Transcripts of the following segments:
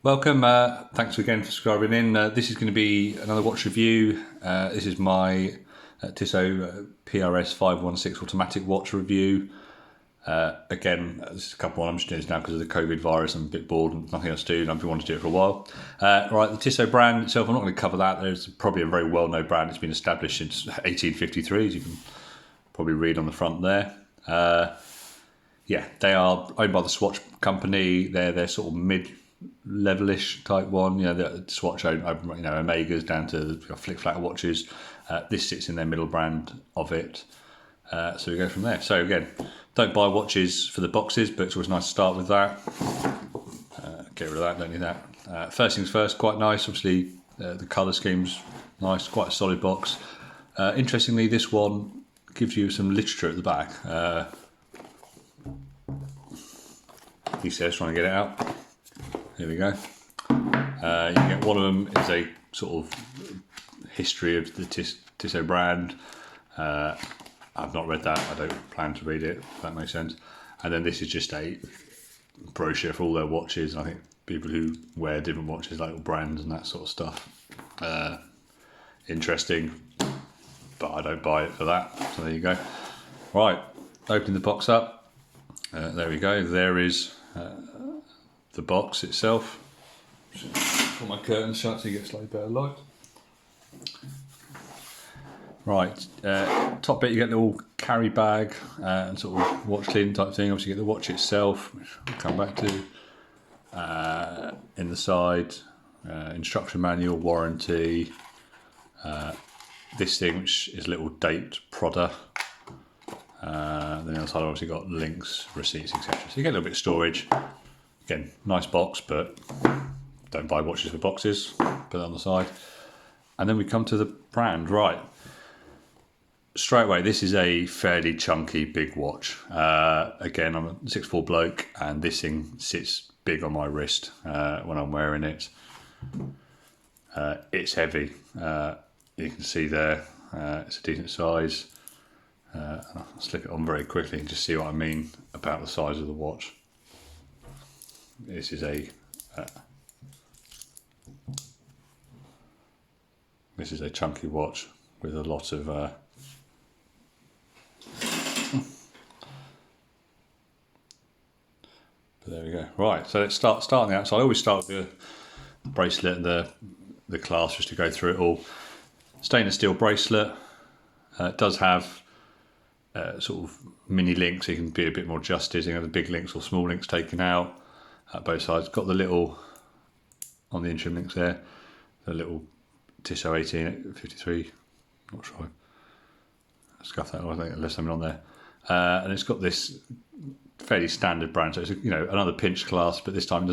Welcome, thanks again for subscribing in. This is going to be another watch review. This is my Tissot PRS 516 automatic watch review. Again, there's a couple I'm just doing this now because of the COVID virus. I'm a bit bored and nothing else to do, and I've been wanting to do it for a while. Right, the Tissot brand itself, I'm not going to cover that. There's probably a very well-known brand. It's been established since 1853, as you can probably read on the front there. Yeah, they are owned by the Swatch company. They're sort of mid-levelish type one. You know, the Swatch own, Omegas down to flick flat watches. This sits in their middle brand of it. So we go from there. So again, don't buy watches for the boxes, but it's always nice to start with that. Get rid of that, don't need that. First things first, quite nice. Obviously, the colour scheme's nice, quite a solid box. Interestingly, this one gives you some literature at the back. He says, trying to get it out. Here we go. You get one of them is a sort of history of the Tissot brand. I've not read that. I don't plan to read it, if that makes sense. And then this is just a brochure for all their watches. And I think people who wear different watches, like brands and that sort of stuff. Interesting, but I don't buy it for that. So there you go. Right, opening the box up. There we go. There is the box itself. Put my curtains shut so you get slightly better light. Right, top bit you get the little carry bag and sort of watch cleaning type thing. Obviously you get the watch itself, which we'll come back to. In the side, instruction manual, warranty. This thing, which is a little date prodder. Then on the side I've obviously got links, receipts, etc. So you get a little bit of storage. Again, nice box, but don't buy watches for boxes. Put that on the side. And then we come to the brand. Right. Straight away, this is a fairly chunky, big watch. Again, I'm a 6'4" bloke, and this thing sits big on my wrist when I'm wearing it. It's heavy. You can see there, it's a decent size. I'll slip it on very quickly and just see what I mean about the size of the watch. This is a chunky watch with a lot of but there we go. Right, so let's start on the outside. I always start with the bracelet and the clasp just to go through it all. Stainless steel bracelet. It does have sort of mini links, so you can be a bit more adjusted. You have the big links or small links taken out at both sides. Got the little on the interim links there, the little Tissot 1853. Not sure. I scuffed that. I think I left something on there, and it's got this fairly standard brand. So it's another pinch clasp, but this time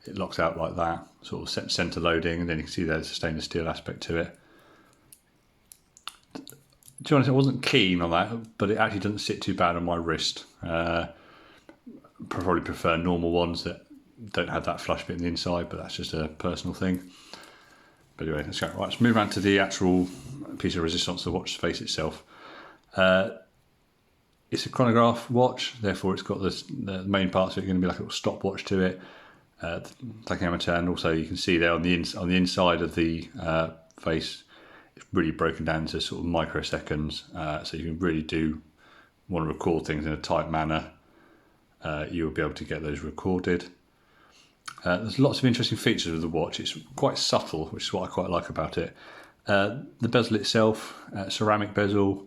it locks out like that, sort of center loading, and then you can see there's a stainless steel aspect to it. To be honest, I wasn't keen on that, but it actually doesn't sit too bad on my wrist. Probably prefer normal ones that don't have that flush bit in the inside, but that's just a personal thing. But anyway, let's go. Right, let's move on to the actual piece of resistance, the watch face itself. It's a chronograph watch, therefore it's got the main parts of it are going to be like a little stopwatch to it, tachometer, and also you can see there on the inside of the face, it's really broken down into sort of microseconds, so you can really do want to record things in a tight manner. You'll be able to get those recorded. There's lots of interesting features of the watch. It's quite subtle, which is what I quite like about it. The bezel itself, ceramic bezel,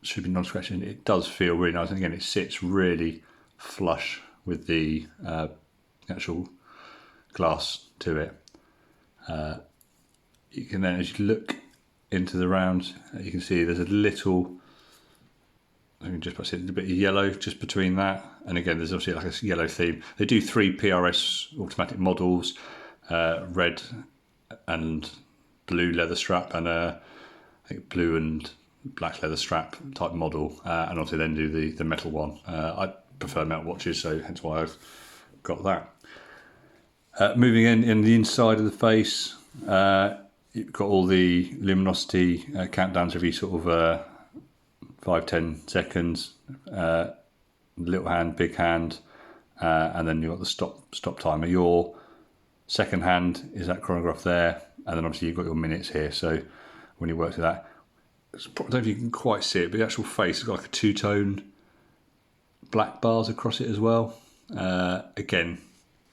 should be non-scratching. It does feel really nice, and again, it sits really flush with the actual glass to it. You can then, as you look into the round, you can see there's a little, I can just put a bit of yellow just between that, and again there's obviously like a yellow theme. They do 3 PRS automatic models, red and blue leather strap, and I think blue and black leather strap type model, and obviously then do the metal one. I prefer metal watches, so hence why I've got that. Moving in the inside of the face, you've got all the luminosity countdowns every sort of 5-10 seconds, little hand, big hand, and then you've got the stop timer. Your second hand is that chronograph there, and then obviously you've got your minutes here. So when you work with that, I don't know if you can quite see it, but the actual face has got like a two-tone black bars across it as well. Again,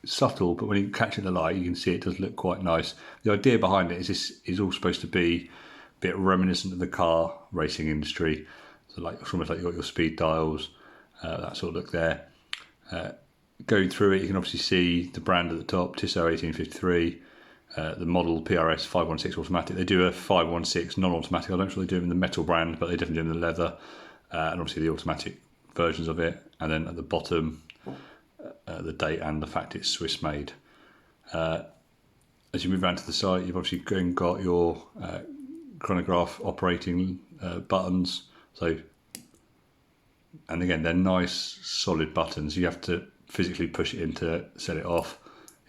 subtle, but when you catch it in the light, you can see it does look quite nice. The idea behind it is this is all supposed to be a bit reminiscent of the car racing industry. So like it's almost like you've got your speed dials, that sort of look there. Going through it, you can obviously see the brand at the top, Tissot 1853, the model PRS 516 automatic. They do a 516 non-automatic. I don't really do them in the metal brand, but they definitely do them in the leather, and obviously the automatic versions of it. And then at the bottom, the date and the fact it's Swiss made. As you move around to the side, you've obviously got your chronograph operating buttons. So, and again, they're nice solid buttons. You have to physically push it in to set it off.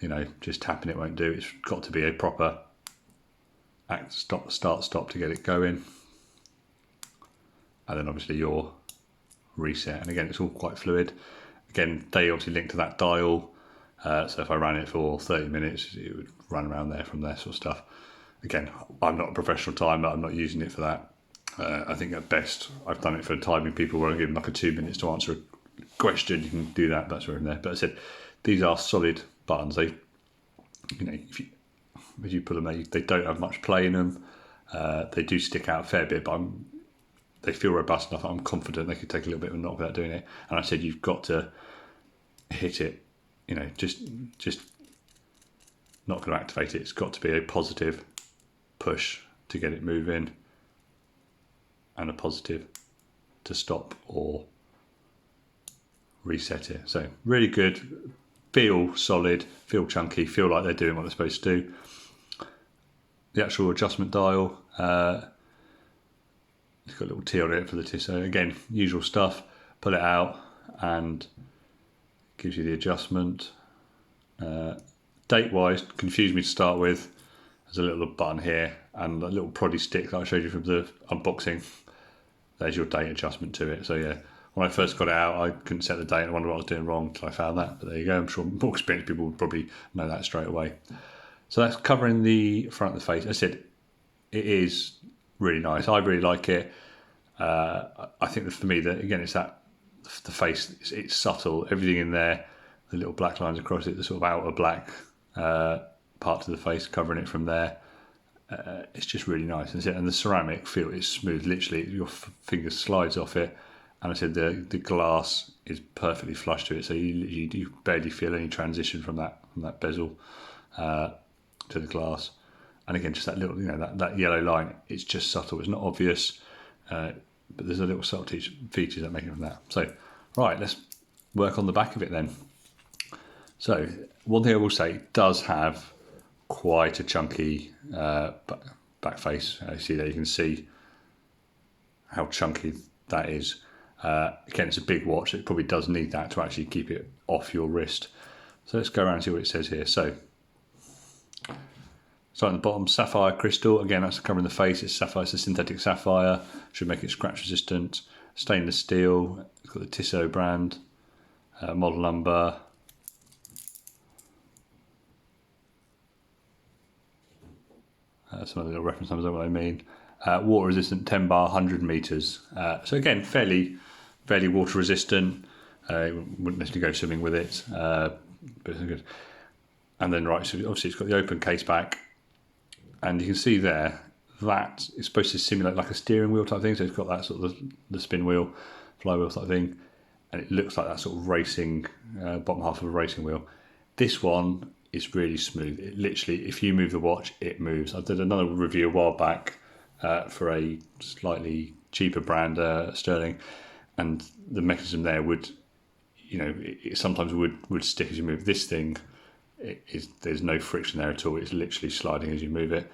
You know, just tapping it won't do. It's got to be a proper start stop to get it going. And then obviously your reset. And again, it's all quite fluid. Again, they obviously link to that dial. So if I ran it for 30 minutes, it would run around there from there sort of stuff. Again, I'm not a professional timer. I'm not using it for that. I think at best, I've done it for timing people where I give them like a 2 minutes to answer a question. You can do that. That's where in there. But I said, these are solid buttons. They, you know, if you put them, they don't have much play in them. They do stick out a fair bit, but they feel robust enough. I'm confident they could take a little bit of a knock without doing it. And I said, you've got to hit it. You know, just not going to activate it. It's got to be a positive push to get it moving, and a positive to stop or reset it. So really good, feel solid, feel chunky, feel like they're doing what they're supposed to do. The actual adjustment dial, it's got a little T on it for the Tissot. Again, usual stuff. Pull it out and gives you the adjustment. Date-wise, confused me to start with. There's a little button here and a little proddy stick that I showed you from the unboxing. There's your date adjustment to it. So yeah, when I first got it out, I couldn't set the date. I wondered what I was doing wrong until I found that. But there you go. I'm sure more experienced people would probably know that straight away. So that's covering the front of the face. I said it is really nice. I really like it. I think that for me, that again, it's that the face. It's subtle. Everything in there, the little black lines across it, the sort of outer black part of the face, covering it from there. It's just really nice, and the ceramic feel is smooth. Literally, your finger slides off it, and I said the glass is perfectly flush to it, so you barely feel any transition from that bezel to the glass. And again, just that little, you know, that yellow line. It's just subtle. It's not obvious, but there's a little subtle features that make it from that. So, right, let's work on the back of it then. So, one thing I will say, it does have quite a chunky back face. You see there, you can see how chunky that is. Again, it's a big watch. It probably does need that to actually keep it off your wrist. So let's go around and see what it says here. So at the bottom, sapphire crystal. Again, that's covering the face. It's sapphire. It's a synthetic sapphire. Should make it scratch resistant. Stainless steel. It's got the Tissot brand. Model number. Some of the little reference numbers are what I mean. Water resistant 10 bar, 100 meters. So again, fairly water resistant. Wouldn't necessarily go swimming with it, but it's good. And then right, so obviously it's got the open case back, and you can see there that it's supposed to simulate like a steering wheel type thing. So it's got that sort of the spin wheel, flywheel type thing, and it looks like that sort of racing bottom half of a racing wheel. This one is really smooth. It literally, if you move the watch, it moves. I did another review a while back for a slightly cheaper brand, Sterling, and the mechanism there would, you know, it sometimes would stick as you move. This thing, there's no friction there at all. It's literally sliding as you move it.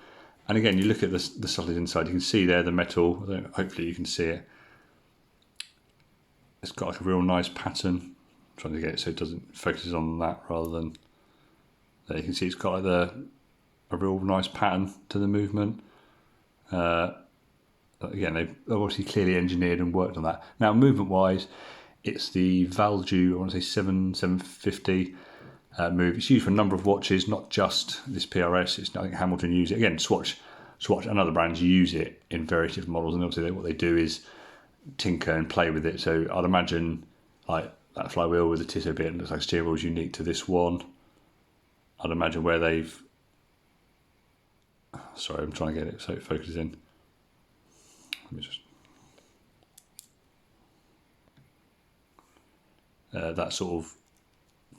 And again, you look at the solid inside, you can see there the metal. Hopefully you can see it. It's got like a real nice pattern. I'm trying to get it so it doesn't focus on that rather than there. You can see it's got like a real nice pattern to the movement. Again, they've obviously clearly engineered and worked on that. Now, movement-wise, It's the Valju, I want to say 750 move. It's used for a number of watches, not just this PRS. I think Hamilton use it. Again, Swatch and other brands use it in various different models, and obviously what they do is tinker and play with it. So I'd imagine like that flywheel with the Tissot bit, and looks like steer wheel is unique to this one. I'd imagine where they've... Sorry, I'm trying to get it so it focuses in. Let me just... that sort of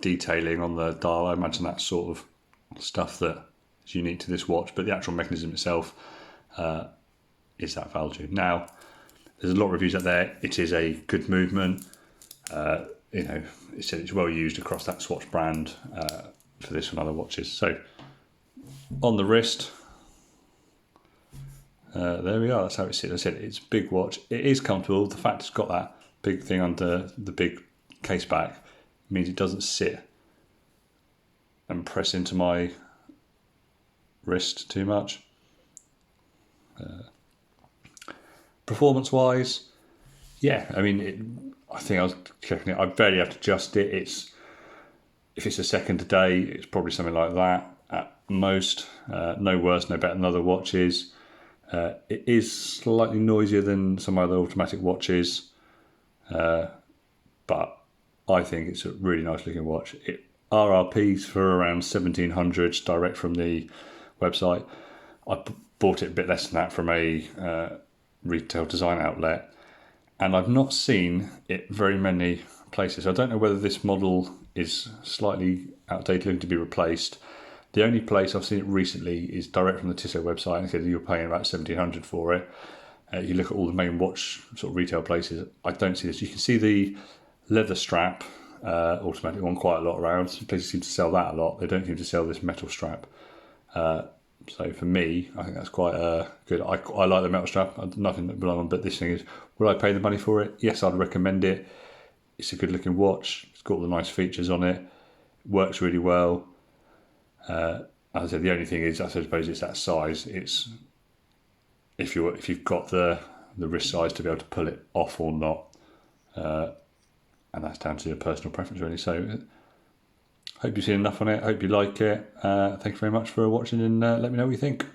detailing on the dial, I imagine that's sort of stuff that is unique to this watch, but the actual mechanism itself is that Valju. Now, there's a lot of reviews out there. It is a good movement. It said it's well used across that Swatch brand for this and other watches. So on the wrist, there we are. That's how it sits. I said it's a big watch. It is comfortable. The fact it's got that big thing under the big case back means it doesn't sit and press into my wrist too much. Performance-wise, yeah, I mean, I think I was checking it. I barely have to adjust it. If it's a second a day, it's probably something like that at most. No worse, no better than other watches. It is slightly noisier than some other automatic watches, but I think it's a really nice looking watch. RRPs for around 1700 direct from the website. I bought it a bit less than that from a retail design outlet, and I've not seen it very many places. I don't know whether this model is slightly outdated, looking to be replaced. The only place I've seen it recently is direct from the Tissot website, and it said you're paying about 1700 for it. You look at all the main watch sort of retail places, I don't see this. You can see the leather strap automatic one quite a lot around. Places seem to sell that a lot. They don't seem to sell this metal strap. So for me, I think that's quite good. I like the metal strap. Nothing that belongs on, but this thing is, would I pay the money for it? Yes, I'd recommend it. It's a good looking watch. It's got all the nice features on it. Works really well. As I said, the only thing is, I suppose it's that size. It's if you've got the wrist size to be able to pull it off or not, and that's down to your personal preference really. So hope you've seen enough on it. Hope you like it. Thank you very much for watching, and let me know what you think.